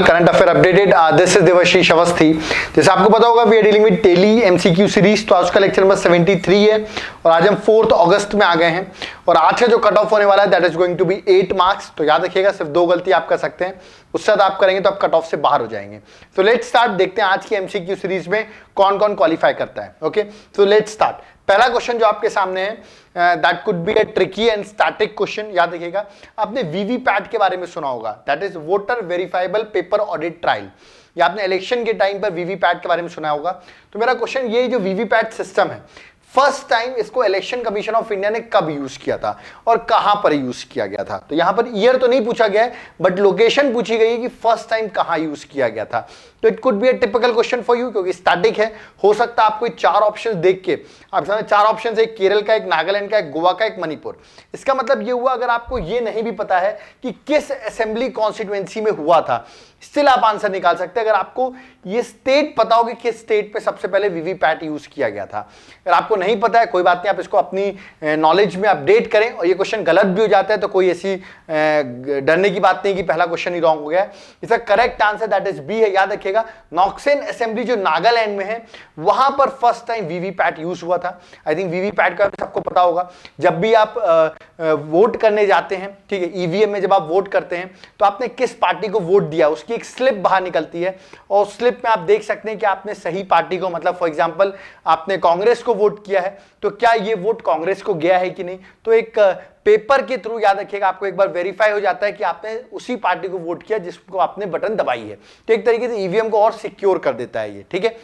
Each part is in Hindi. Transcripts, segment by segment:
Current affair updated. This is Devashish Awasthi. जैसे आपको पता होगा we are dealing with daily MCQ series. तो आज का लेक्चर नंबर 73 है और आज हम 4 अगस्त में आ गए हैं और आज का जो कट ऑफ होने वाला है that is going to be 8 marks. तो याद रखिएगा सिर्फ 2 गलती आप कर सकते हैं, उससे ज्यादा आप करेंगे तो आप कट ऑफ से बाहर हो जाएंगे। तो लेट्स स्टार्ट, देखते हैं आज की एमसीक्यू सीरीज में कौन कौन क्वालिफाई करता है। ओके, तो लेट्स स्टार्ट। पहला क्वेश्चन जो आपके सामने है that could be a tricky and static question. याद रखिएगा, आपने वीवीपैट के बारे में सुना होगा, that is voter verifiable paper audit trial. या आपने इलेक्शन के टाइम पर वीवीपैट के बारे में सुना होगा। तो मेरा क्वेश्चन ये जो वीवीपैट सिस्टम है, फर्स्ट टाइम इसको इलेक्शन कमीशन ऑफ इंडिया ने कब यूज किया था और कहां पर यूज किया गया था। तो यहां पर ईयर तो नहीं पूछा गया है बट लोकेशन पूछी गई है कि फर्स्ट टाइम कहां यूज किया गया था। तो it could be a typical question for you, क्योंकि स्टैटिक है। हो सकता है आपको 4 ऑप्शन देख के आप सामने 4 ऑप्शन, एक केरल का, एक नागालैंड का, एक गोवा का, एक मणिपुर। इसका मतलब ये हुआ अगर आपको ये नहीं भी पता है कि किस असेंबली कॉन्स्टिट्यूएंसी में हुआ था, स्टिल आप आंसर निकाल सकते हैं। अगर आपको ये स्टेट पता हो कि किस स्टेट पे सबसे पहले वीवीपैट यूज किया गया था। अगर आपको नहीं पता है कोई बात नहीं, आप इसको अपनी नॉलेज में अपडेट करें और ये क्वेश्चन गलत भी हो जाता है तो कोई ऐसी डरने की बात नहीं कि पहला क्वेश्चन ही रॉन्ग हो गया। इसका correct answer that is B है। याद रखिएगा, नॉक्सेन असेंबली जो नागालैंड में है वहां पर फर्स्ट टाइम वीवीपैट यूज हुआ था। आई थिंक वीवीपैट का सबको पता होगा, जब भी आप वोट करने जाते हैं, ठीक है, ईवीएम में जब आप वोट करते हैं तो आपने किस पार्टी को वोट दिया उसकी एक स्लिप बाहर निकलती है और स्लिप में आप देख सकते हैं कि आपने सही पार्टी को, मतलब फॉर एग्जांपल आपने कांग्रेस को वोट किया है तो क्या ये वोट कांग्रेस को गया है कि नहीं। तो एक पेपर के थ्रू याद रखिएगा आपको एक बार वेरीफाई हो जाता है कि आपने उसी पार्टी को वोट किया जिसको आपने बटन दबाई है। तो एक तरीके से ईवीएम को और सिक्योर कर देता है ये, ठीक है।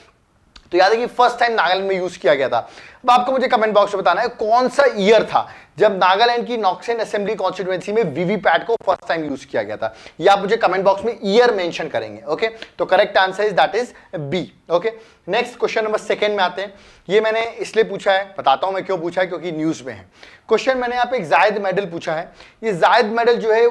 तो याद है कि फर्स्ट टाइम नागालैंड में यूज किया गया था। अब आपको मुझे कमेंट बॉक्स में बताना है कौन सा ईयर था जब नागालैंड की नॉक्सेन असेंबली कॉन्स्टिट्यूएंसी में वीवीपैट को फर्स्ट टाइम यूज किया गया था। या आप मुझे कमेंट बॉक्स में ईयर मेंशन करेंगे। ओके, तो correct answer is that is B. Okay, next question number 2 में आते हैं। ये मैंने इसलिए पूछा है, बताता हूं मैं क्यों पूछा है, क्योंकि न्यूज में है क्वेश्चन। मैंने यहाँ पे एक जायद मेडल पूछा है। ये जायद मेडल जो है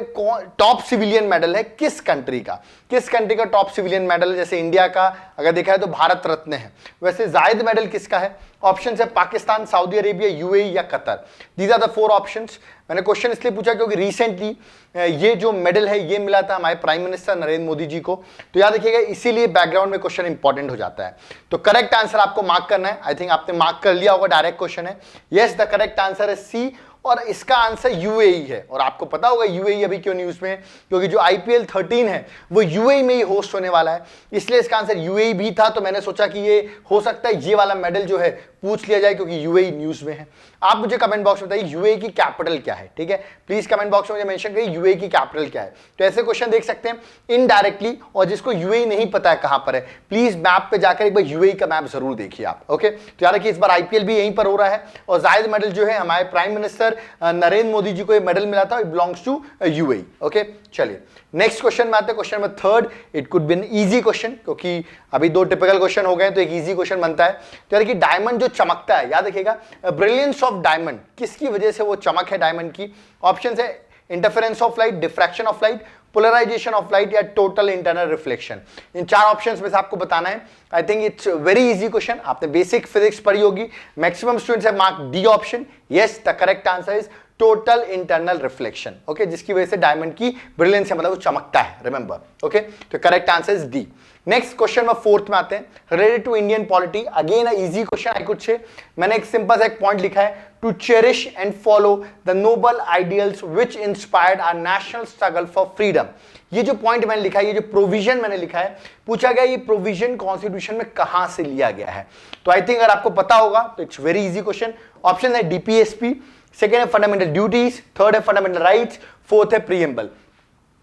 टॉप सिविलियन मेडल है किस कंट्री का, किस कंट्री का टॉप सिविलियन मेडल है। जैसे इंडिया का अगर देखा है तो भारत रत्न है, वैसे जायद मेडल किसका है। ऑप्शन है पाकिस्तान, सऊदी अरेबिया, यूएई या Qatar. These are the 4 options. मैंने क्वेश्चन इसलिए पूछा क्योंकि रिसेंटली ये जो मेडल है ये मिला था हमारे प्राइम मिनिस्टर नरेंद्र मोदी जी को। तो याद रखिएगा इसीलिए बैकग्राउंड में क्वेश्चन इंपॉर्टेंट हो जाता है। तो करेक्ट आंसर आपको मार्क करना है। आई थिंक आपने मार्क कर लिया होगा, डायरेक्ट क्वेश्चन है। यस, द करेक्ट आंसर है सी और इसका आंसर यूएई है। और आपको पता होगा यूएई अभी क्यों न्यूज में है, क्योंकि जो आईपीएल 13 है वो यूएई में ही होस्ट होने वाला है, इसलिए इसका आंसर यूएई भी था। तो मैंने सोचा कि ये हो सकता है ये वाला मेडल जो है पूछ लिया जाए क्योंकि यूएई न्यूज में है। आप मुझे कमेंट बॉक्स में बताइए यूएई की कैपिटल क्या है, ठीक है। प्लीज कमेंट बॉक्स में मुझे मेंशन करिए यूएई की कैपिटल क्या है। तो ऐसे क्वेश्चन देख सकते हैं इनडायरेक्टली, और जिसको यूएई नहीं पता है कहां पर है, प्लीज मैप पे जाकर एक बार यूएई का मैप जरूर देखिए आप। ओके, तो याद रखिए इस बार आईपीएल भी यहीं पर हो रहा है और जायद मेडल जो है हमारे प्राइम मिनिस्टर नरेंद्र मोदी जी को ये मेडल मिला था, it belongs to UAE. Okay, चलिए नेक्स्ट क्वेश्चन में आते हैं। Question number 3, it could be an easy question, क्योंकि अभी 2 टिपिकल क्वेश्चन हो गए तो एक इजी क्वेश्चन बनता है। तो यार कि डायमंड जो चमकता है, याद रखिएगा ब्रिलियंस ऑफ डायमंड, किसकी वजह से वो चमक है डायमंड की। ऑप्शन है interference of light, diffraction of light, polarisation of light या टोटल इंटरनल रिफ्लेक्शन। इन 4 ऑप्शंस में से आपको बताना है। I think it's very easy question, आपने बेसिक फिजिक्स पढ़ी होगी। Maximum students have mark D option. Yes, the correct answer is total internal reflection. Okay, जिसकी वजह से डायमंड की ब्रिलियंस है, मतलब वो चमकता है, रिमेंबर। ओके, तो correct answer is D. Next question number 4 में आते हैं, related to Indian polity. Again a easy question I could say. मैंने एक सिंपल सा एक पॉइंट लिखा है, to cherish and follow the noble ideals which inspired our national struggle for freedom. ये जो पॉइंट मैंने लिखा है, ये जो प्रोविजन मैंने लिखा है, पूछा गया ये प्रोविजन कॉन्स्टिट्यूशन में कहां से लिया गया है। तो आई थिंक अगर आपको पता होगा तो it's very easy question. Option है डीपीएसपी, सेकेंड है फंडामेंटल ड्यूटीज, थर्ड है फंडामेंटल राइट्स, फोर्थ है प्रीएम्बल।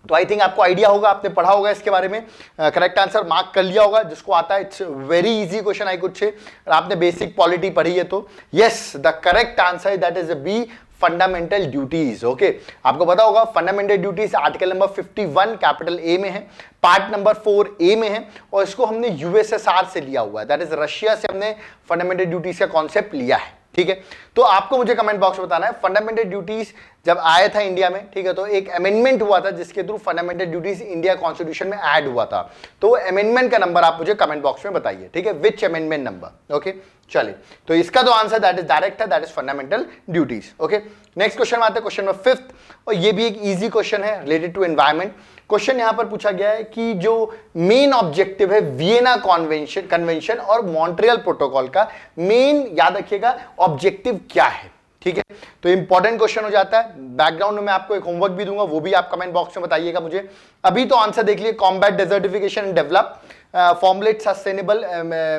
तो आई थिंक आपको आइडिया होगा, आपने पढ़ा होगा इसके बारे में, करेक्ट आंसर मार्क कर लिया होगा जिसको आता है। It's very easy question I could say, आपने बेसिक पॉलिटी पढ़ी है तो। Yes, the correct answer that is B, fundamental duties. Okay, आपको पता होगा fundamental duties article number 51 capital A में है, पार्ट नंबर 4 ए में है और इसको हमने यूएसएसआर से लिया हुआ है, दैट इज रशिया से हमने फंडामेंटल ड्यूटीज का कॉन्सेप्ट लिया है, ठीक है। तो आपको मुझे कमेंट बॉक्स में बताना है फंडामेंटल ड्यूटीज जब आया था इंडिया में, ठीक है, तो एक अमेंडमेंट हुआ था जिसके through fundamental duties India constitution में ऐड हुआ था। तो अमेंडमेंट का नंबर आप मुझे कमेंट बॉक्स में बताइए, ठीक है, विच अमेंडमेंट नंबर। ओके, चलिए, तो इसका तो आंसर दैट इज डायरेक्ट है, that is fundamental duties. Okay, next question में आते हैं, क्वेश्चन नंबर 5, और ये भी एक इजी क्वेश्चन है रिलेटेड टू एनवायरमेंट। क्वेश्चन यहां पर पूछा गया है कि जो मेन ऑब्जेक्टिव है वियना कन्वेंशन और मॉन्ट्रियल प्रोटोकॉल का, मेन याद रखिएगा ऑब्जेक्टिव क्या है, ठीक है। तो इंपॉर्टेंट क्वेश्चन हो जाता है। बैकग्राउंड में मैं आपको एक होमवर्क भी दूंगा, वो भी आप कमेंट बॉक्स में बताइएगा मुझे। अभी तो आंसर देख लिए, combat desertification and develop, formulate sustainable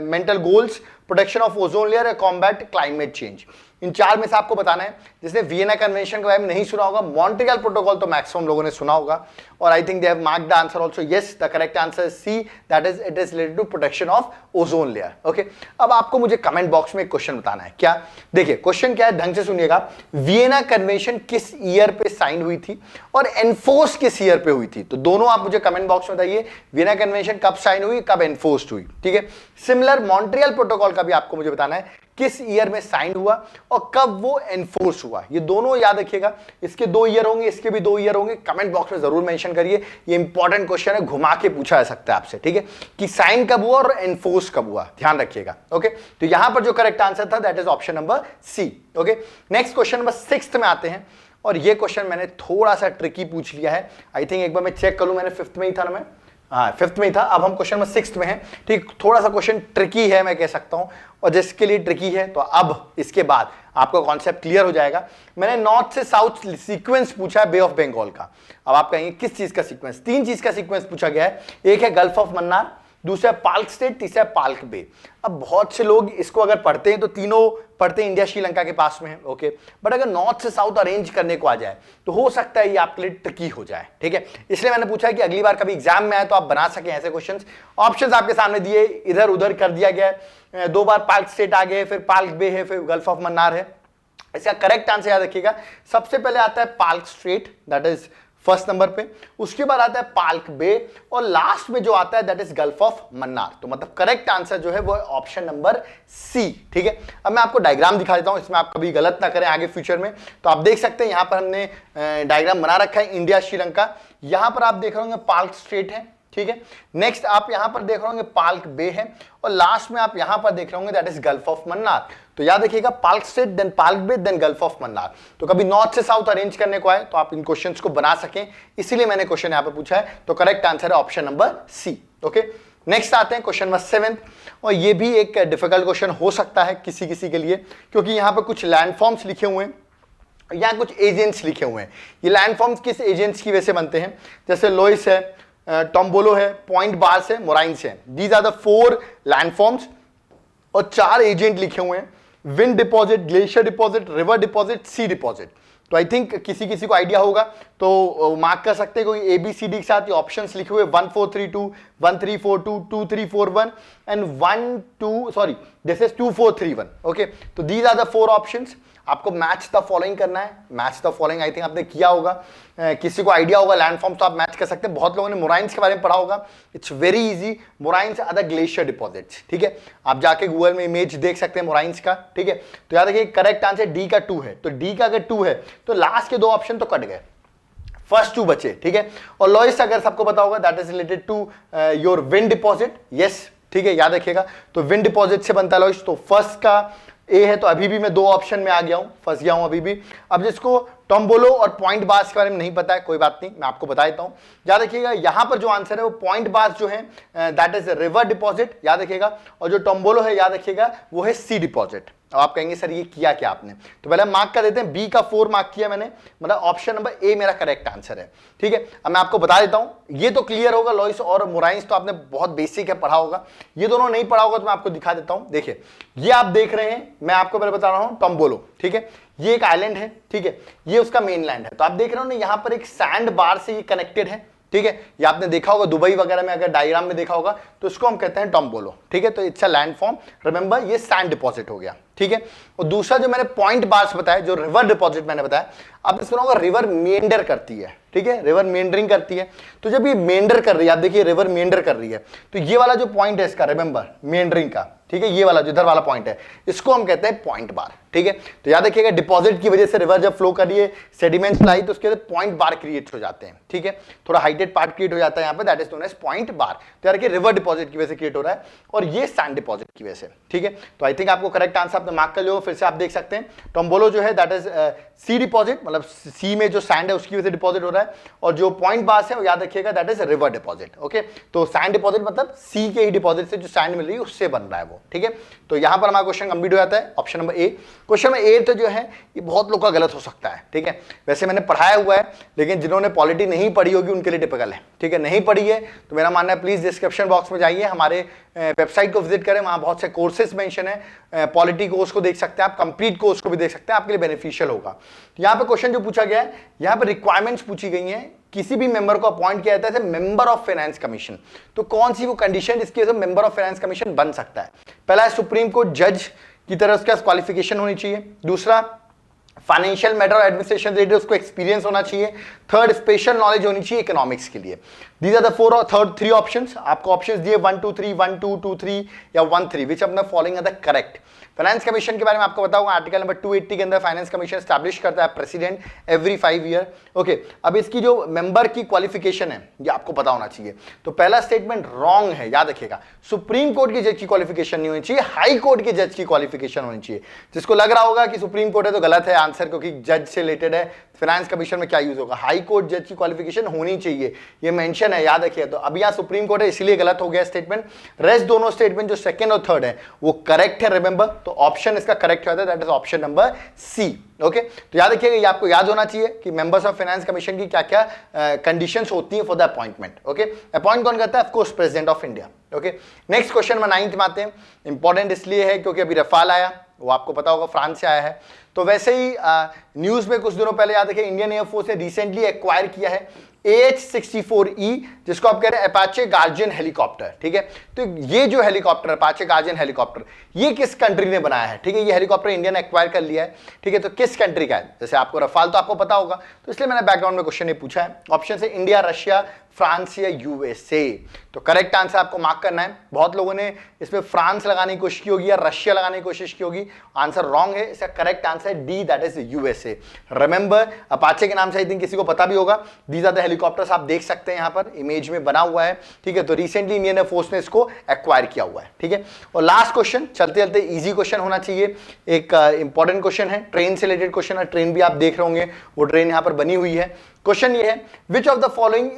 mental goals, protection of ozone layer, combat climate change. इन चार में से आपको बताना है। जिसने वियना कन्वेंशन के बारे में नहीं सुना होगा, मॉन्ट्रियल प्रोटोकॉल तो मैक्सिमम लोगों ने सुना होगा, और I think they have marked the answer also. Yes, the correct answer is C, that is it is related to protection of ozone layer. Okay, अब आपको मुझे कमेंट बॉक्स में एक क्वेश्चन बताना है। क्या? देखिए क्वेश्चन क्या है, ढंग से सुनिएगा। वियना कन्वेंशन किस ईयर पे साइन हुई थी और एनफोर्स किस ईयर पे हुई थी? तो दोनों आप मुझे कमेंट बॉक्स में बताइए, वियना कन्वेंशन कब साइन हुई, कब एनफोर्स्ड हुई, ठीक है। सिमिलर मॉन्ट्रियल प्रोटोकॉल का भी आपको मुझे बताना है, किस ईयर में साइन हुआ और कब वो एनफोर्स हुआ। ये दोनों याद रखिएगा, इसके 2 ईयर होंगे, इसके भी 2 ईयर होंगे। कमेंट बॉक्स में जरूर मेंशन करिए, ये इंपॉर्टेंट क्वेश्चन है, घुमा के पूछा जा सकता है आपसे, ठीक है, कि साइन कब हुआ और एनफोर्स कब हुआ, ध्यान रखिएगा। ओके, तो यहां पर जो करेक्ट आंसर था that is option number C. Okay, next question number 6 में आते हैं, और ये क्वेश्चन मैंने थोड़ा सा ट्रिकी पूछ लिया है। आई थिंक एक बार मैं चेक कर लूं, मैंने 5th में ही था ना, मैं हाँ 5th में ही था। अब हम क्वेश्चन नंबर 6 में हैं, ठीक, थोड़ा सा क्वेश्चन ट्रिकी है मैं कह सकता हूं, और जिसके लिए ट्रिकी है तो अब इसके बाद आपका कॉन्सेप्ट क्लियर हो जाएगा। मैंने नॉर्थ से साउथ सीक्वेंस पूछा है बे ऑफ बंगाल का। अब आप कहेंगे किस चीज का सीक्वेंस? 3 चीज का सीक्वेंस पूछा गया है। एक है गल्फ ऑफ मन्नार, दूसरा पाल्क स्टेट, तीसरा पाल्क बे। अब बहुत से लोग इसको अगर पढ़ते हैं तो तीनों पढ़ते हैं इंडिया श्रीलंका के पास में है, ओके, बट अगर नॉर्थ से साउथ अरेंज करने को आ जाए तो हो सकता है ये आपके लिए ट्रिकी हो जाए, ठीक है। इसलिए मैंने पूछा है कि अगली बार कभी एग्जाम में आए तो आप बना सकें ऐसे क्वेश्चंस। ऑप्शंस आपके सामने दिए, इधर उधर कर दिया गया है। 2 बार पाल्क स्टेट आ गए, फिर पाल्क बे है, फिर गल्फ ऑफ मन्नार है। इसका करेक्ट आंसर याद रखिएगा, सबसे पहले आता है Palk straight, that is first number पे, उसके बाद आता है पाल्क बे, और लास्ट में जो आता है that is gulf of Mannar. तो मतलब करेक्ट आंसर जो है वो ऑप्शन नंबर सी, ठीक है। अब मैं आपको डायग्राम दिखा देता हूं, इसमें आप कभी गलत ना करें आगे फ्यूचर में। तो आप देख सकते हैं यहां पर हमने डायग्राम बना रखा है इंडिया श्रीलंका। यहां पर आप देख रहे होंगे पाल्क स्ट्रेट है, ठीक है। नेक्स्ट आप यहां पर देख रहे होंगे पाल्क बे है, और लास्ट में आप यहां पर देख रहे होंगे that is gulf of Mannar. तो याद रखिएगा, Palk strait then Palk bay then gulf of Mannar. तो कभी नॉर्थ से साउथ अरेंज करने को आए तो आप इन क्वेश्चंस को बना सकें, इसीलिए मैंने क्वेश्चन यहां पर पूछा है। तो करेक्ट आंसर है option number C. Okay, next आते हैं क्वेश्चन नंबर 7, और ये भी एक डिफिकल्ट क्वेश्चन हो सकता है किसी किसी के लिए, क्योंकि यहां पर कुछ लैंडफॉर्म्स लिखे हुए हैं, यहाँ कुछ एजेंट्स लिखे हुए हैं। ये लैंडफॉर्म्स किस एजेंट्स की वजह से बनते हैं? जैसे लोइस है, टोम्बोलो है, पॉइंट बार्स है, मोराइंस है। दीज आर द 4 लैंडफॉर्म्स, और 4 एजेंट लिखे हुए हैं, wind deposit, glacier deposit, river deposit, sea deposit. तो आई थिंक किसी किसी को आइडिया होगा तो मार्क कर सकते हैं, कोई ABCD के साथ ये ऑप्शंस लिखे हुए 1432, 1342, 2341 एंड 2431। ओके, तो दीज आर द 4 ऑप्शंस। आपको मैच द फॉलोइंग करना है। Match the following I think आपने किया होगा, किसी को आइडिया होगा लैंडफॉर्म तो आप मैच कर सकते हैं। बहुत लोगों ने मोराइंस के बारे में पढ़ा होगा, it's very easy. Moraines are the glacier deposits, ठीक है। आप जाके गूगल में इमेज देख सकते हैं मोराइंस का, ठीक है। तो याद रखिए करेक्ट आंसर डी का 2 है। तो डी का अगर 2 है तो लास्ट के 2 ऑप्शन तो कट गए, फर्स्ट 2 बचे, ठीक है। और लॉइस अगर सबको पता होगा that is related to your wind deposit, yes, ठीक है, याद रखिएगा। तो विंड डिपॉजिट से बनता है लॉइस। तो फर्स्ट का ए है, तो अभी भी मैं 2 ऑप्शन में आ गया हूं, फंस गया हूं अभी भी। अब जिसको टोम्बोलो और पॉइंट बार्स के बारे में नहीं पता है, कोई बात नहीं, मैं आपको बता देता हूं। याद रखिएगा यहां पर जो आंसर है वो पॉइंट बार्स जो है दैट इज रिवर डिपॉजिट, याद रखिएगा। और जो टोम्बोलो है याद रखिएगा वो है सी डिपॉजिट। अब आप कहेंगे सर ये किया क्या आपने? तो पहले मार्क कर देते हैं, बी का 4 मार्क किया मैंने, मतलब ऑप्शन नंबर ए मेरा करेक्ट आंसर है, ठीक है। अब मैं आपको बता देता हूं, ये तो क्लियर होगा, लॉइस और मोराइंस तो आपने बहुत बेसिक है पढ़ा होगा, ये दोनों नहीं पढ़ा होगा तो मैं आपको दिखा देता हूं। देखिए ये आप देख रहे हैं, मैं आपको पहले बता रहा हूं टोम्बोलो, ठीक है। ये एक आइलैंड है, ठीक है, ये उसका मेन लैंड है। तो आप देख रहे हो ना यहां पर एक सैंड बार से ये कनेक्टेड है, ठीक है। ये आपने देखा होगा दुबई वगैरह में, अगर डायग्राम में देखा होगा तो इसको हम कहते हैं टोम्बोलो, ठीक है। तो इट्स अ लैंडफॉर्म, रिमेंबर ये सैंड डिपॉजिट हो गया, ठीक है। और दूसरा जो मैंने पॉइंट बार्स बताया, जो रिवर डिपॉजिट मैंने बताया, अब इसमें होगा रिवर मेंडर करती है, ठीक है, रिवर मेंडरिंग करती है। तो जब ये मेंडर कर रही है, आप देखिए रिवर मेंडर कर रही है, तो ये वाला जो पॉइंट है इसका, रिमेंबर मेंडरिंग का, ठीक है, ये वाला जो इधर वाला पॉइंट है, इसको हम कहते हैं पॉइंट बार, ठीक है। तो याद रखिएगा डिपॉजिट की वजह से रिवर जब फ्लो कर रही है, सेडिमेंट्स लाई, तो उसके पॉइंट बार क्रिएट हो जाते हैं, ठीक है, थोड़ा हाइटेड पार्ट क्रिएट हो जाता है यहाँ पे, that is known as point bar. तो यार रिवर डिपॉजिट की वजह से क्रिएट हो रहा है और ये सैंड डिपॉजिट की वजह से, ठीक है। तो आई थिंक आपको करेक्ट आंसर आपने मार्क कर लिया, फिर से आप देख सकते हैं। टोम्बोलो जो है दैट इज सी डिपॉजिट, मतलब सी में जो सैंड है उसकी वजह से डिपॉजिट हो रहा है, और जो पॉइंट बार्स है वो याद रखिएगा that is river deposit, okay. तो सैंड डिपॉजिट मतलब सी के ही डिपॉजिट से जो सैंड मिल रही है उससे बन रहा है वो, ठीक है। तो यहां पर हमारा क्वेश्चन कंप्लीट हो जाता है, option number A. Question number 8 जो है ये बहुत लोग का गलत हो सकता है, ठीक है। वैसे मैंने पढ़ाया हुआ है, लेकिन जिन्होंने पॉलिटी नहीं पढ़ी होगी उनके लिए टिपिकल है, ठीक है। नहीं पढ़ी है तो मेरा मानना है प्लीज डिस्क्रिप्शन बॉक्स में जाइए, हमारे वेबसाइट को विजिट करें, वहां बहुत से कोर्सेज मेंशन है, पॉलिटी कोर्स को देख सकते हैं आप, कंप्लीट कोर्स को भी देख सकते हैं, आपके लिए बेनिफिशियल होगा। तो यहाँ पे क्वेश्चन जो पूछा गया है, यहाँ पे रिक्वायरमेंट्स पूछी गई हैं, किसी भी मेंबर को अपॉइंट किया जाता है मेंबर ऑफ फाइनेंस कमीशन। तो कौन सी वो कंडीशन जिसकी वजह से मेंबर ऑफ फाइनेंस कमीशन बन सकता है? पहला है सुप्रीम कोर्ट जज की तरह उसका क्वालिफिकेशन होनी चाहिए। दूसरा फाइनेंशियल मैटर और एडमिनिस्ट्रेशन रिलेटेड उसको एक्सपीरियंस होना चाहिए। थर्ड स्पेशल नॉलेज होनी चाहिए इकोनॉमिक्स के लिए। These are the four third three options. आपको ऑप्शंस दिए 1 2 3 1 2 2 3 या 1 3, which of the following are the correct. Finance commission के बारे में आपको बताऊंगा, आर्टिकल नंबर 280 के अंदर फाइनेंस कमीशन स्टैब्लिश करता है प्रेसिडेंट एवरी 5 ईयर, ओके। अब इसकी जो मेंबर की क्वालिफिकेशन है ये आपको पता होना चाहिए। तो पहला स्टेटमेंट रॉन्ग है, याद रखिएगा। सुप्रीम कोर्ट की जज की क्वालिफिकेशन नहीं होनी चाहिए, हाई कोर्ट के जज की क्वालिफिकेशन होनी चाहिए। जिसको लग रहा होगा कि सुप्रीम कोर्ट है तो गलत है आंसर, क्योंकि जज से रिलेटेड है, फाइनेंस कमीशन में क्या यूज होगा। हाई कोर्ट जज की क्वालिफिकेशन होनी चाहिए, ये मेंशन है, याद रखिए। तो अब यहाँ सुप्रीम कोर्ट है इसलिए गलत हो गया स्टेटमेंट। रेस्ट दोनों स्टेटमेंट जो सेकंड और थर्ड है वो करेक्ट है, रिमेंबर। तो ऑप्शन इसका करेक्ट होता है, that is option number C, okay. तो याद रखिएगा, ये आपको याद होना चाहिए कि मेंबर्स ऑफ फाइनेंस कमीशन की क्या क्या कंडीशंस होती हैं for the appointment, okay. Appoint कौन करता है? Of course president of India, okay. Next question में 9th में आते हैं। इंपॉर्टेंट इसलिए है क्योंकि अभी रफाल आया, वो आपको पता होगा फ्रांस से आया है। तो वैसे ही न्यूज में कुछ दिनों पहले याद रखिए, इंडियन एयरफोर्स ने रिसेंटली एक्वायर किया है AH-64E, जिसको आप कह रहे हैं अपाचे गार्जियन हेलीकॉप्टर, ठीक है। तो ये जो हेलीकॉप्टर अपाचे गार्जियन हेलीकॉप्टर, ये किस कंट्री ने बनाया है? ठीक है, ये हेलीकॉप्टर इंडिया ने एक्वायर कर लिया है, ठीक है। तो किस कंट्री का है? जैसे आपको रफाल तो आपको पता होगा, तो इसलिए मैंने बैकग्राउंड में क्वेश्चन ये पूछा है। ऑप्शन है इंडिया, रशिया, फ्रांस या USA। तो करेक्ट आंसर आपको मार्क करना है। बहुत लोगों ने इसमें फ्रांस लगाने की कोशिश की होगी या रशिया लगाने की कोशिश की होगी, आंसर रॉन्ग है। इसका करेक्ट आंसर है D, that is USA। Remember, Apache के नाम से आई थिंक किसी को पता भी होगा। दीज आर द हेलीकॉप्टर्स, आप देख सकते हैं यहाँ पर इमेज में बना हुआ है, ठीक है। तो रिसेंटली इंडियन एयरफोर्स ने इसको एक्वायर किया हुआ है, ठीक है। और लास्ट क्वेश्चन, चलते चलते इजी क्वेश्चन होना चाहिए, एक इंपॉर्टेंट क्वेश्चन है, ट्रेन से रिलेटेड क्वेश्चन है। ट्रेन भी आप देख रहे होंगे, वो ट्रेन यहाँ पर बनी हुई है। क्वेश्चन ये है, which of the following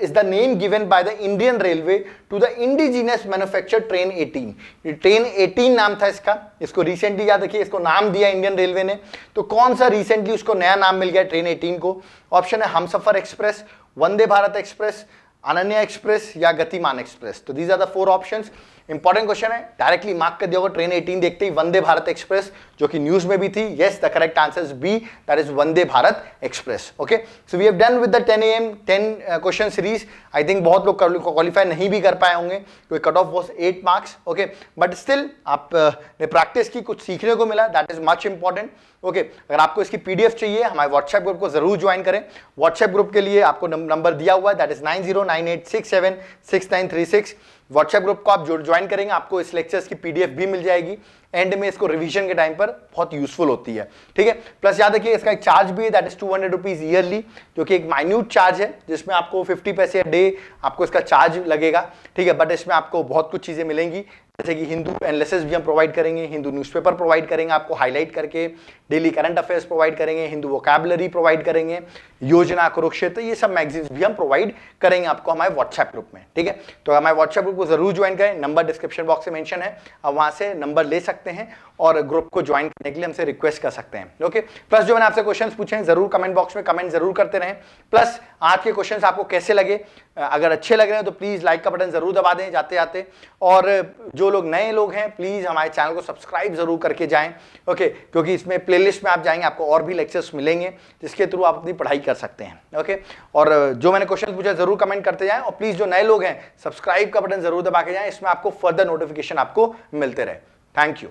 is the name given by the Indian railway to the indigenous manufacture train 18। Train 18 नाम था इसका, इसको रिसेंटली याद रखिए, इसको नाम दिया इंडियन रेलवे ने। तो कौन सा रिसेंटली उसको नया नाम मिल गया ट्रेन 18 को? ऑप्शन है Humsafar express, Vande Bharat express, Ananya express या गतिमान एक्सप्रेस। तो these are the 4 options. Important question है, डायरेक्टली मार्क कर दिया होगा ट्रेन 18 देखते ही वंदे भारत एक्सप्रेस, जो कि न्यूज में भी थी। Yes, the correct answer is B, that is Vande Bharat express, okay. So we have done with the 10 AM 10 question series. I think बहुत लोग क्वालिफाई नहीं भी कर पाए होंगे, क्योंकि cut off was 8 marks, okay. But still आप ने प्रैक्टिस की, कुछ सीखने को मिला, that is much important, okay. अगर आपको इसकी PDF चाहिए, हमारे व्हाट्सएप ग्रुप को जरूर ज्वाइन करें। व्हाट्सएप ग्रुप के लिए आपको नंबर दिया हुआ है, दैट इज 9098676936। व्हाट्सएप ग्रुप को आप ज्वाइन करेंगे, आपको इस लेक्चर्स की PDF भी मिल जाएगी। एंड में इसको रिवीजन के टाइम पर बहुत यूजफुल होती है, ठीक है। प्लस याद रखिए इसका एक चार्ज भी है, दैट इज 200 रुपीज ईयरली, जो कि एक माइन्यूट चार्ज है, जिसमें आपको 50 पैसे डे आपको इसका चार्ज लगेगा, ठीक है। बट इसमें आपको बहुत कुछ चीजें मिलेंगी, जैसे कि हिंदू एनालिसिस भी हम प्रोवाइड करेंगे, हिंदू न्यूज़पेपर प्रोवाइड करेंगे आपको हाईलाइट करके, डेली करंट अफेयर्स प्रोवाइड करेंगे, हिंदू वोकैबुलरी प्रोवाइड करेंगे, योजना, कुरुक्षेत्र, ये सब मैगजीन्स भी हम प्रोवाइड करेंगे आपको हमारे व्हाट्सएप ग्रुप में, ठीक है। तो हमारे व्हाट्सएप ग्रुप को जरूर ज्वाइन करें, नंबर डिस्क्रिप्शन बॉक्स में मेंशन है, आप वहां से नंबर ले सकते हैं और ग्रुप को ज्वाइन करने के लिए हमसे रिक्वेस्ट कर सकते हैं, ओके। प्लस जो मैंने आपसे क्वेश्चंस पूछे हैं, जरूर कमेंट बॉक्स में कमेंट जरूर करते रहें। प्लस आज के क्वेश्चंस आपको कैसे लगे, अगर अच्छे लग रहे हैं तो प्लीज लाइक का बटन जरूर दबा दें जाते जाते। और जो लोग नए लोग हैं, प्लीज हमारे चैनल को सब्सक्राइब जरूर करके जाएं, ओके। क्योंकि इसमें प्लेलिस्ट में आप जाएंगे, आपको और भी लेक्चर्स मिलेंगे, जिसके थ्रू आप अपनी पढ़ाई कर सकते हैं, ओके। और जो मैंने क्वेश्चन पूछा जरूर कमेंट करते जाएं, और प्लीज जो नए लोग हैं सब्सक्राइब का बटन जरूर दबा के जाएं, इसमें आपको फर्दर नोटिफिकेशन आपको मिलते रहे। Thank you.